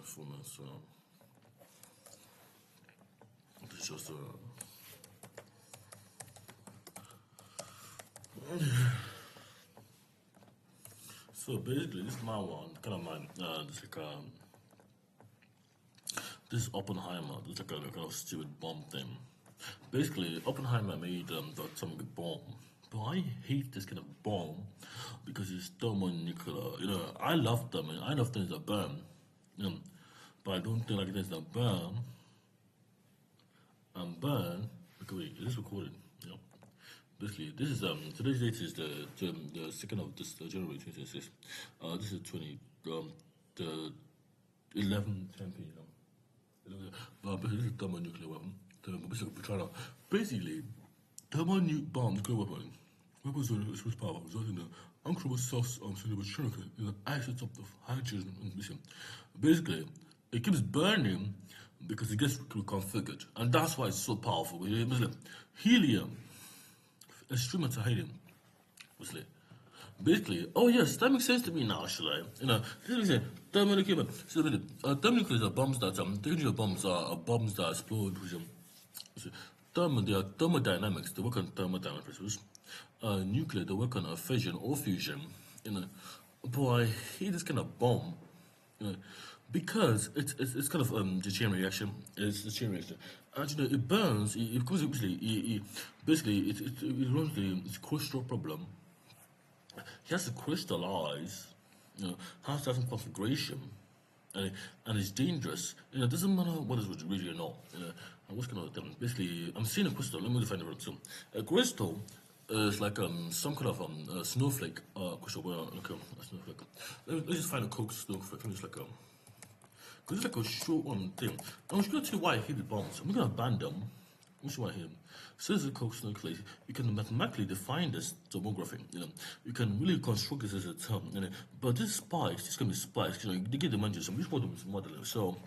performance. It's just so basically, this is my one, kind of my this like this is Oppenheimer. This is like a kind of stupid bomb thing. Basically, Oppenheimer made the atomic bomb, but I hate this kind of bomb because it's thermonuclear. You know, I love them, and I love things that burn. You know, but I don't think like things that burn and burn. Okay, wait, is this recorded? Yeah. Basically, this is today's date is the second of this January 2026. This is 20 the 11:10 p.m. But this is thermonuclear weapon. Basically, thermonuclear bomb nuclear weapon. Weapons of express power resulting in the uncontrollable source of chemical in an isotope of hydrogen and mission. Basically, it keeps burning because it gets reconfigured, and that's why it's so powerful. Helium, extreme amount of helium, obviously. Basically, oh yes, that makes sense to me now. Actually, you know, this is a thermonuclear. So, thermonuclear are bombs that nuclear bombs are bombs that explode. So, they are thermodynamics. They work on thermodynamic principles. Nuclear, they work on fission or fusion. You know, but I hate this kind of bomb. You know, because it's kind of the chain reaction. It's the chain reaction, and you know it burns. It goes basically it runs the crystal problem. He has to crystallize, you know, has to have some configuration, and it's dangerous. You know, it doesn't matter what is really or not. You know, and what's going to basically, I'm seeing a crystal. Let me define it right. So, a crystal is like some kind of snowflake crystal. Well, like a snowflake. Let's just find a coke snowflake. It's like because it's like a short thing. I'm just going to tell you why I hate the bombs. I'm going to ban them. Which one here? Says the Coke snowflake. You can mathematically define this tomography. You know, you can really construct this as a term. You know, but this spikes, this can be spikes. You know, they get the managers. Some which model is modeling. So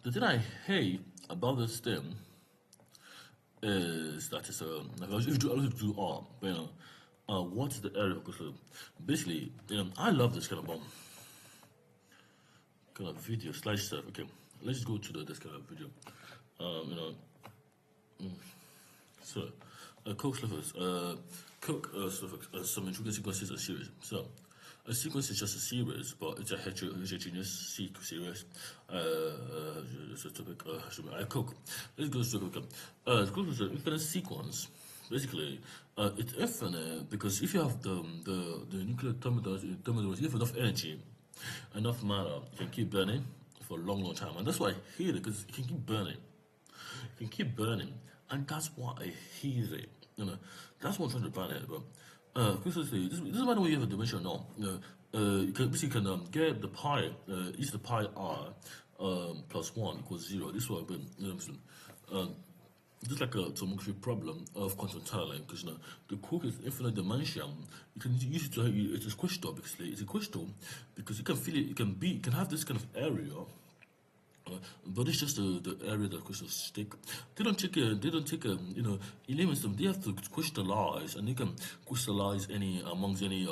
the thing I hate about this thing is that it's if you do R, but you know, what's the area? Because basically, I love this kind of bomb, kind of video slash stuff. Okay, let's just go to this kind of video. You know, so Coke suffix, Coke suffix, some intricate sequences are series. So a sequence is just a series, but it's a heterogeneous series. So topic, Coke. Let's go to Coke. Coke is an infinite sequence. Basically, it's infinite because if you have the nuclear thermodynamics, you have enough energy, enough matter, you can keep burning for a long time, and that's why I hate it because it can keep burning. You can keep burning, and that's why I hate it. You know, that's what I'm trying to ban it. But this doesn't matter whether you have a dimension or not. You can basically get the pi, each the pi r plus 1 equals 0. This one, but this is like a tomography problem of quantum tunneling because you know the Coke is infinite dimension. You can use it to it's a crystal basically. It's a crystal because you can feel it. You can have this kind of area. But it's just the area that crystals stick. They don't take you know elements. They have to crystallize, and they can crystallize any amongst any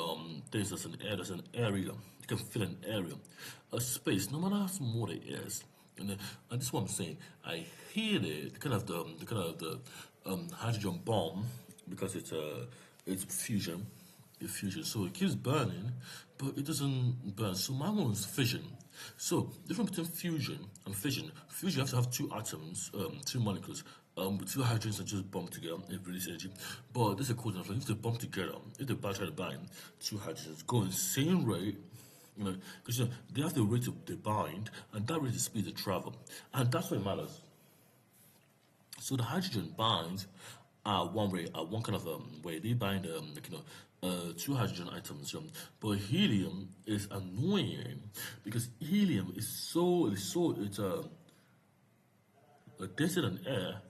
things that's an area. You can fill an area, a space, no matter how small it is. And this is what I'm saying. I hate it. The hydrogen bomb because it's fusion. It's fusion, so it keeps burning, but it doesn't burn. So my one is fission. So difference between fusion and fission. Fusion, you have to have two atoms, two molecules, with two hydrogens that just bump together and release energy. But this is a cool thing. If they bump together, if they try to bind, two hydrogens go in the same rate. You know, because you know, they have the rate they bind, and that rate is speed they travel, and that's what matters. So the hydrogen binds one way, one kind of way. They bind like, you know, two hydrogen atoms. But helium is annoying because helium is it's denser than air.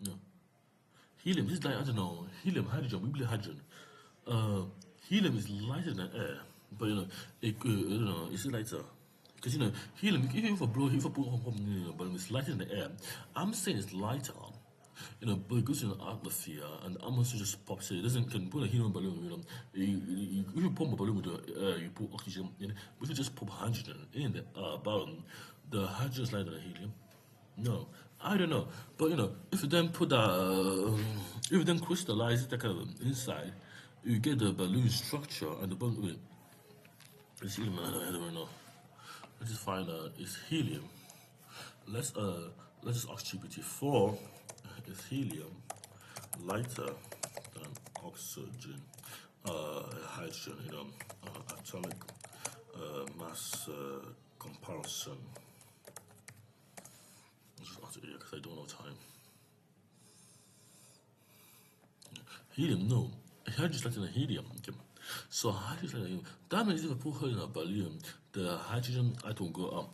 No, helium is like I don't know helium hydrogen. We believe hydrogen. Helium is lighter than air, but you know it's lighter. Because you know, helium, if you blow, if you put but it's lighter than the air. I'm saying it's lighter but it goes in the atmosphere, and the atmosphere just pops it. It doesn't can put a helium balloon. If you pump a balloon with the air, you put oxygen in it. If you just pump hydrogen in the balloon, the hydrogen is lighter than helium. No, I don't know. But if you then put that, if you then crystallize it kind of inside, you get the balloon structure and the balloon. Wait, it's helium. I don't know. Let's just find out. It's helium. Let's just ask GPT-4. Is helium lighter than oxygen, hydrogen in atomic mass comparison? I'll just answer it here because I don't know time. Helium, no. Hydrogen is lighter than helium. Okay. So hydrogen is lighter than helium. That means if I put her in a balloon, the hydrogen atom will go up.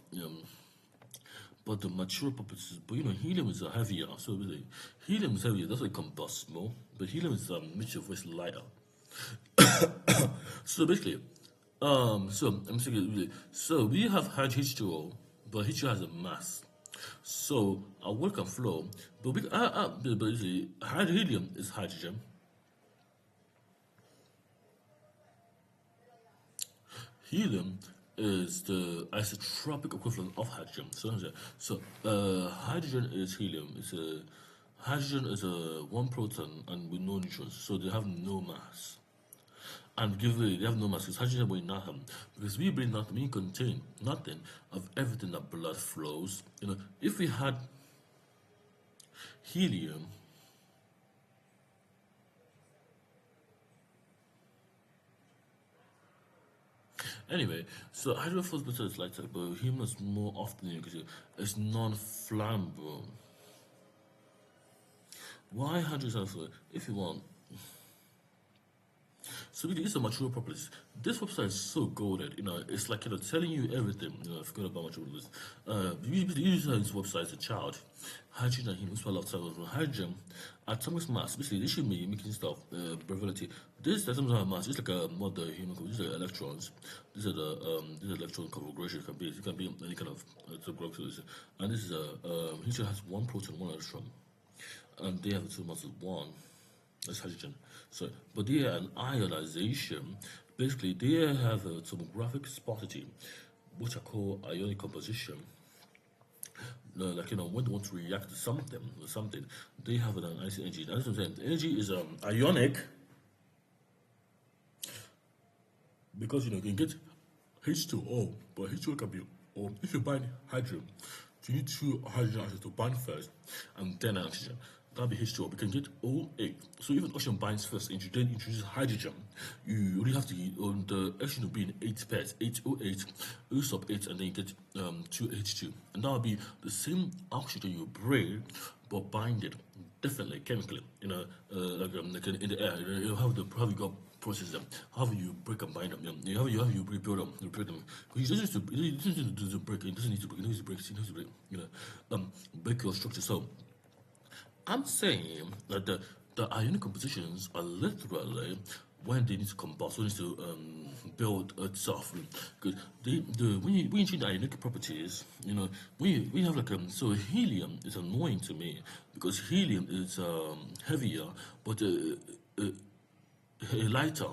But the material properties, but helium is heavier. So basically, helium is heavier. That's why it combusts more. But helium is makes your voice lighter. So basically, so we have H2O, but H2O has a mass. So our water can flow, but basically, helium is hydrogen. Helium is the isotropic equivalent of hydrogen. So hydrogen is helium. Hydrogen is a one proton and with no neutrons, so they have no mass. And they have no mass because hydrogen weighs nothing. Because we bring nothing, we contain nothing of everything that blood flows. If we had helium, anyway, so hydrogen flows better is lighter, but helium is more often because it's non-flammable. Why hydrogen is if you want? So these are material properties. This website is so golded, it's like telling you everything. I forgot about material properties. We use this website as a child. Hydrogen and helium, we spend a lot of time on hydrogen. Atomic mass, basically this should be making stuff, brevility. This atomic mass is like what the human code. These are electrons. These are the electron configuration. It can be any kind of and this is helium has one proton, one electron, and they have the two masses one. That's hydrogen. So, but they are an ionization. Basically, they have a tomographic viscosity, which are called ionic composition. When they want to react to something, they have an ionizing energy. That's what I'm saying. The energy is ionic because you can get H2O, but H2O can be, or if you bind hydrogen, you need two hydrogen atoms to bind first, and then an oxygen. That'll be H2O. We can get O8. So if an oxygen binds first and you then introduce hydrogen, you only have to the oxygen will be in 8 pairs, 8O8, O sub 8, and then you get 2H2. And that will be the same oxygen you break, but bind it differently, chemically, like in the air. How you got process them, how you break and bind them, how you rebuild them, break them. Because it doesn't need to break, it doesn't need to break, it needs to break, break your structure. So I'm saying that the ionic compositions are literally when they need to combust, when they need to build itself. Because when you change the ionic properties, when you have so helium is annoying to me because helium is heavier, but lighter.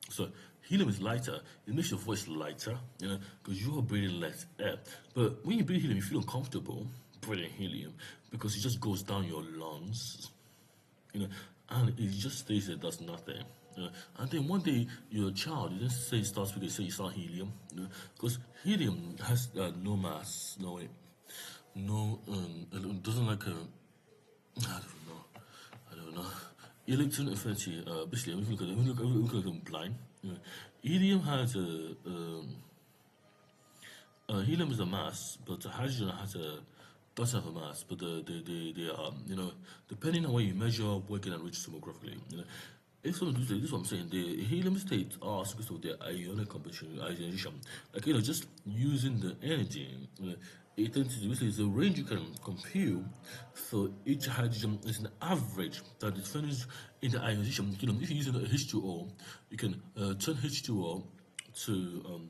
So helium is lighter. It makes your voice lighter, because you are breathing less air. But when you breathe helium, you feel uncomfortable breathing helium because it just goes down your lungs, and it just stays there, does nothing. And then one day you're a child, you just say start speaking, say you start helium, because helium has no mass, no it doesn't like I don't know. Electron affinity, basically, we look at them blind. Helium has helium is a mass, but hydrogen has doesn't have a mass, but they are, depending on where you measure, working and reach tomographically. If someone does this is what I'm saying, the helium states are because of their ionic ionization. Just using the energy, it tends to basically the range you can compute for each hydrogen is an average that is finished in the ionization. If you're using a H2O, you can turn H2O to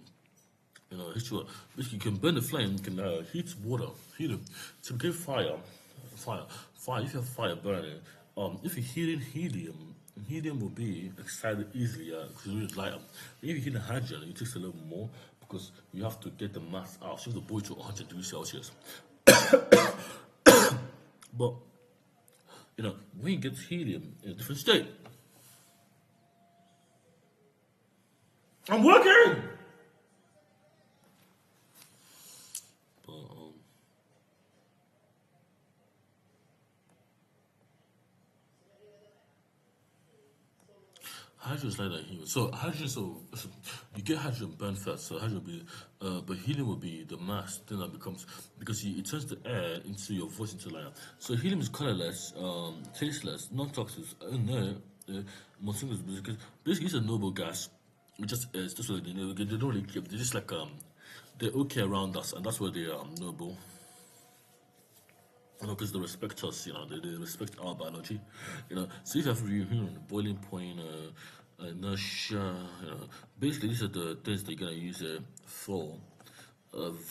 H2O. Basically, you can burn the flame, you can heat water, heat it to create fire. Fire. If you have fire burning, if you're heating helium, helium will be excited easily because it's really lighter. If you're heating hydrogen, it takes a little more because you have to get the mass out. So you have to boil it to 100 degrees Celsius. But when you get helium in a different state, I'm working. But hydrogen is like that helium. So hydrogen, so you get hydrogen burn first. So hydrogen will be, but helium will be the mass. Then that becomes because it turns the air into your voice into light. So helium is colorless, tasteless, non-toxic. No, most things because basically it's a noble gas. It just is. That's what they know. They don't really care. They're just like they're okay around us, and that's why they are noble. Because they respect us, they respect our biology, So if you have boiling point, inertia, basically these are the things they're gonna use for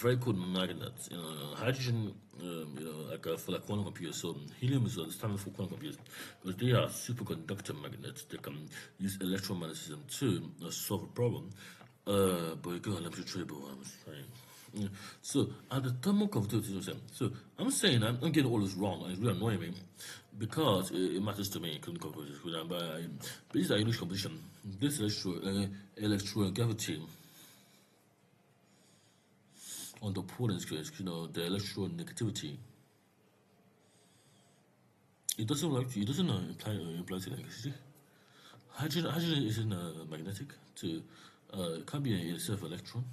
very cool magnets. Hydrogen, like for like quantum computers. So helium is the standard for quantum computers because they are superconductor magnets. They can use electromagnetism to solve a problem. But you go on, let me show you what I'm saying. Yeah. So, at the thermal conductivity, so I'm saying I'm getting all this wrong, and it's really annoying me because it matters to me. But this is English composition. This electrogravity on the potence, the electronegativity. It doesn't imply electricity. Hydrogen isn't magnetic. It can't be itself electron.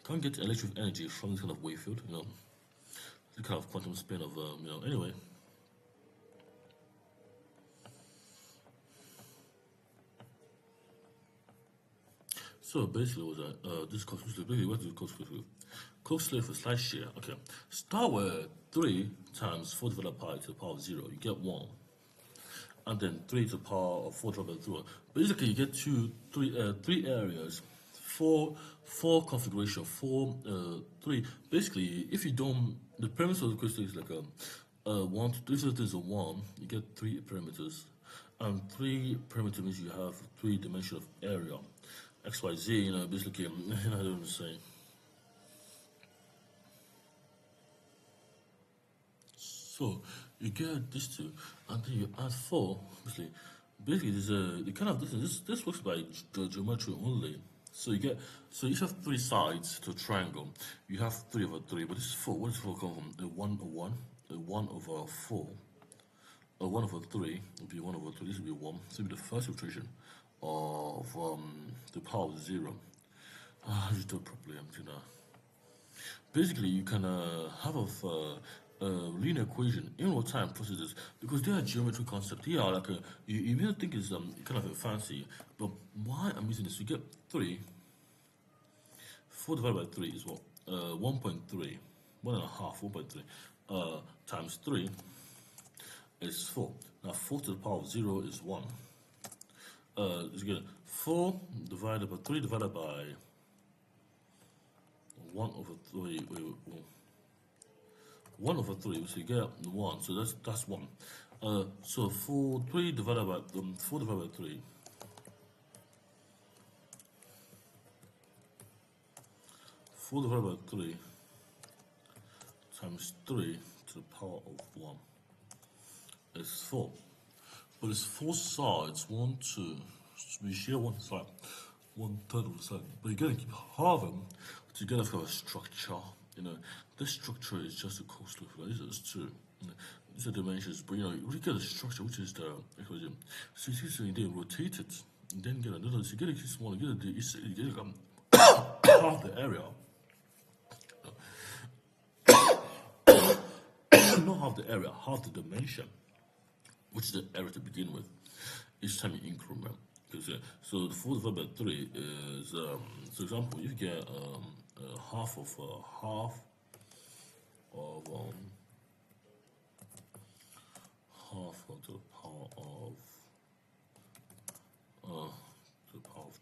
Can't get electric energy from this kind of wave field, the kind of quantum spin of, anyway. So basically, what was that? This cost basically what is the cost with? Cost for slice share. Okay, start with 3 times 4 divided by pi to the power of 0. You get 1, and then 3 to the power of 4 divided by 0. Basically, you get 3 areas. Four configuration, 3. Basically, if you don't, the premise of the question is like 1 to 3 is a 1, you get 3 parameters, and 3 parameters means you have 3 dimension of area, x, y, z. Basically, I don't know what I'm saying. So you get these 2, and then you add 4. Basically, there's a kind of this works by geometry only. So if you have 3 sides to a triangle, you have 3 over 3, but this is 4. What does 4 come from? A 1 over 1, a 1 over 4, a 1 over 3 would be 1 over 3. This would be 1. This would be the first iteration of the power of 0. How do you do it properly? Basically, you can have a linear equation in real-time processes because they are geometry concepts. They are like you may think it's kind of a fancy, but why I'm using this? You get 3. 4 divided by 3 is what? 1.3. 1.5. 1.3 times 3 is 4. Now 4 to the power of 0 is 1. Again, 4 divided by 3 divided by 1 over 3. 1 over 3, so you get 1. So that's 1. So 3 divided by 4 divided by 3. 4 divided by 3 times 3 to the power of 1 is 4. But it's 4 sides. 1, 2. We share 1 side. 1/3 of the side. But you gotta keep halving to get a structure. This structure is just a coastal. These are just 2. These are dimensions, but we get a structure which is the equation. So you see, they rotate it, and then get another. So you get it smaller. You get half the area. Not half the area, half the dimension, which is the area to begin with. Each time you increment. So the 4 divided by 3 is, for example, if you get half of half of the power of to the power of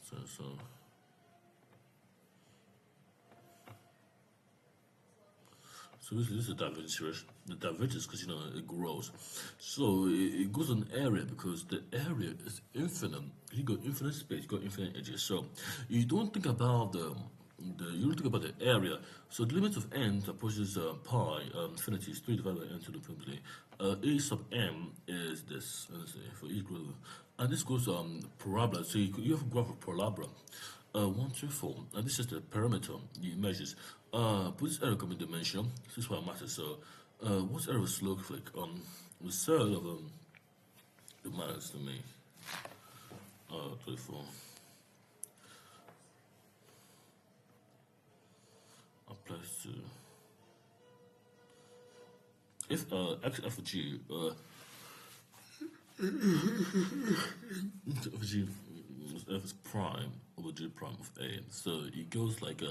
3. So So this is a divergence series. The divergence because it grows. So it goes on area because the area is infinite. You got infinite space, you got infinite edges. So you don't think about you don't think about the area. So the limit of n approaches pi infinity is 3 divided by n to the infinity. A sub m is this. Let's say for equal, and this goes parabola. So you have a graph of parabola. 1, 2, 4, and this is the parameter it measures. Put this area come in dimension. This is what matters. So, what's area slope like? The third of it matters to me. 24. Applies to if x f of g f of g f is prime over g prime of a, so it goes like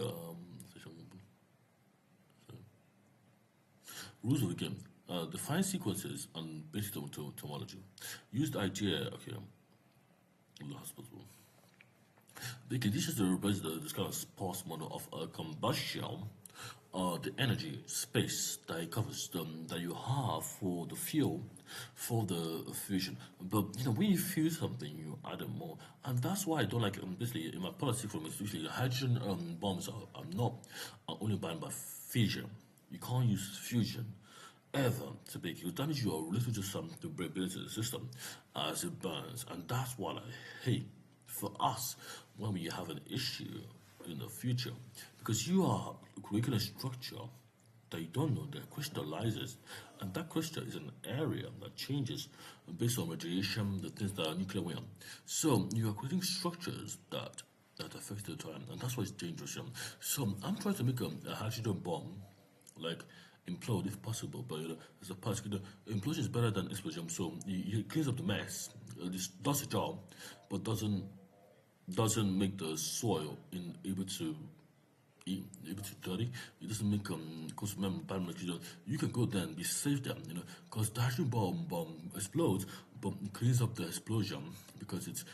rules of the game. Define sequences on basic tomology. Use the idea, okay, the hospital. The conditions that replace this kind of sparse model of a combustion, the energy space that it covers, that you have for the fuel, for the fusion. But when you fuse something, you add it more, and that's why I don't like. Basically, in my policy from it's usually hydrogen bombs are not only bound by fission. You can't use fusion ever to make it. That means you are literally just to break into the system as it burns, and that's what I hate for us when we have an issue in the future, because you are creating a structure that you don't know that crystallizes, and that crystal is an area that changes based on radiation, the things that are nuclear winter. So you are creating structures that affect the time, and that's why it's dangerous. So I'm trying to make a hydrogen bomb, like implode if possible, but as a particle, implosion is better than explosion. So it cleans up the mess. This does the job, but doesn't make the soil able to dirty. It doesn't make cause bad material. You can go there and be safe there, because the hydrogen bomb explodes, but it cleans up the explosion because it's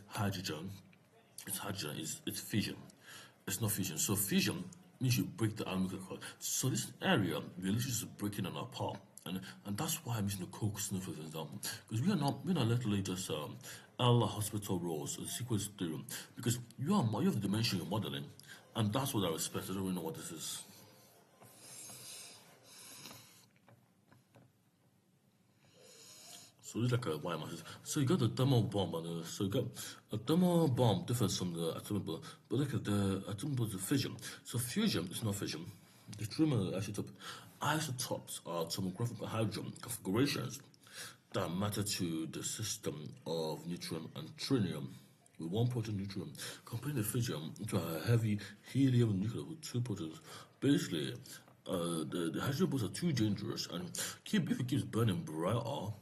hydrogen. It's hydrogen. It's fission. It's not fission. So fission means you break the atomic cloud. So this area we're literally just breaking it apart. And that's why I'm using the Coke sniffer for example. Because we're not literally just L hospital rules or sequence theorem. Because you have the dimension you're modeling, and that's what I respect. I don't really know what this is. So it's like a Y mass. So you got the thermal bomb, and so you got a thermal bomb differs from the atomic bomb, but look at the atomic bomb is fission. So fusion is not fission. The tremor isotopes are tomographic hydrogen configurations that matter to the system of neutron and tritium with one proton neutron, comparing the fission into a heavy helium nucleus with 2 protons. Basically, the hydrogen bonds are too dangerous, and if it keeps burning brighter,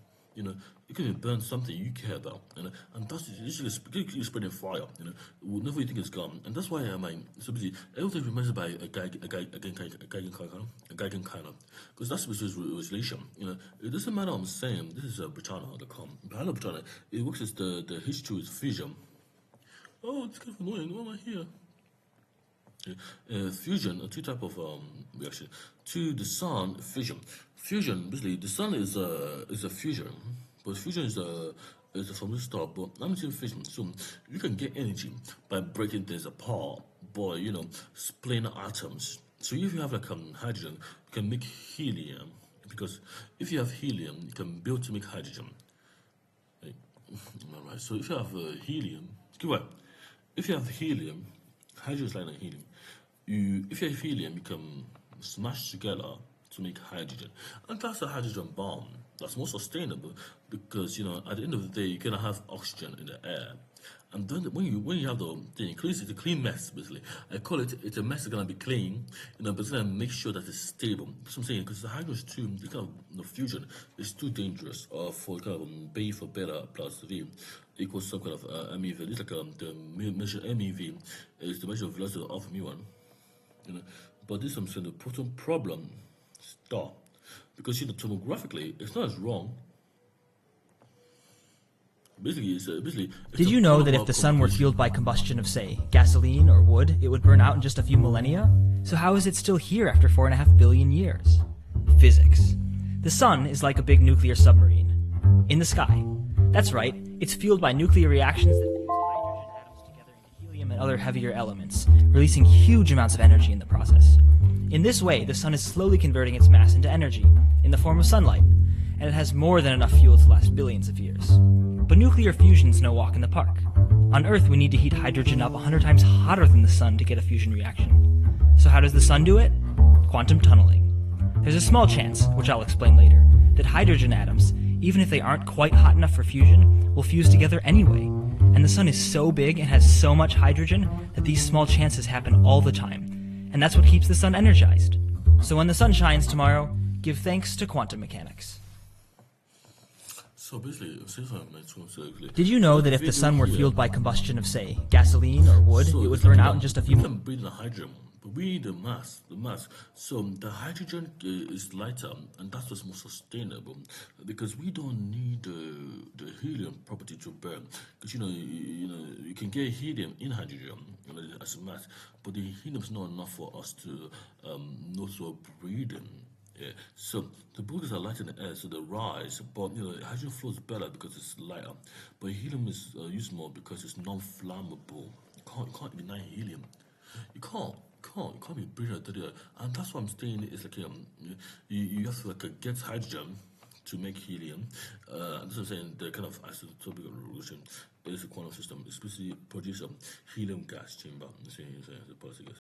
it could burn something you care about, and that's usually keep spreading fire, whenever you think it's gone, and that's why so busy. Everything reminds me by a Geigen kind of, because that's which is resolution. It doesn't matter. I'm saying this is Britannia.com. Britannia, it works as the H2 is fission. Oh, it's kind of annoying. Why am I here? Fusion, 2 type of reaction. To the sun, fission. Fusion, basically, the sun is a fusion, but fusion is a from the start. But I'm saying fission, so you can get energy by breaking things apart, by splitting atoms. So if you have like hydrogen, you can make helium, because if you have helium, you can build to make hydrogen. Right. So if you have helium, if you have helium, hydrogen is like helium. If you have helium, you can smash together to make hydrogen, and that's a hydrogen bomb that's more sustainable, because at the end of the day you're gonna have oxygen in the air, and then when you have the thing, it's a clean mess. Basically, I call it's a mess that's gonna be clean, but it's gonna make sure that it's stable. That's what I'm saying, because the hydrogen is too, the kind of fusion is too dangerous for kind of B for beta plus V equals some kind of MEV. It's like the measure MEV is the measure of velocity of mu1. But this I'm saying the proton problem stop, because tomographically it's not as wrong. Basically, it's Did a you know that global if the sun were communication. fueled by combustion of, say, gasoline or wood, it would burn out in just a few millennia? So how is it still here after 4.5 billion years? Physics. The sun is like a big nuclear submarine. In the sky. That's right, it's fueled by nuclear reactions that fuse hydrogen atoms together into helium and other heavier elements, releasing huge amounts of energy in the process. In this way, the sun is slowly converting its mass into energy, in the form of sunlight, and it has more than enough fuel to last billions of years. But nuclear fusion's no walk in the park. On Earth, we need to heat hydrogen up 100 times hotter than the sun to get a fusion reaction. So how does the sun do it? Quantum tunneling. There's a small chance, which I'll explain later, that hydrogen atoms, even if they aren't quite hot enough for fusion, will fuse together anyway. And the sun is so big and has so much hydrogen that these small chances happen all the time. And that's what keeps the sun energized. So when the sun shines tomorrow, give thanks to quantum mechanics. So basically, Did you know that if the sun were fueled by combustion of, say, gasoline or wood, it would burn out in just a few We can breathe the hydrogen, but we need the mass. So the hydrogen is lighter, and that's what's more sustainable, because we don't need the helium property to burn. Because you can get helium in hydrogen as a mass, but the helium's not enough for us to not so breathing. Yeah. So the boogies are light in the air, so they rise. But hydrogen flows better because it's lighter. But helium is used more because it's non-flammable. You can't ignite helium. You can't be breathing at the and that's what I'm saying. It's like you have to get hydrogen to make helium. And this is saying the kind of isotopic revolution. There is a quantum system. It's basically produce a helium gas chamber. It's a policy gas.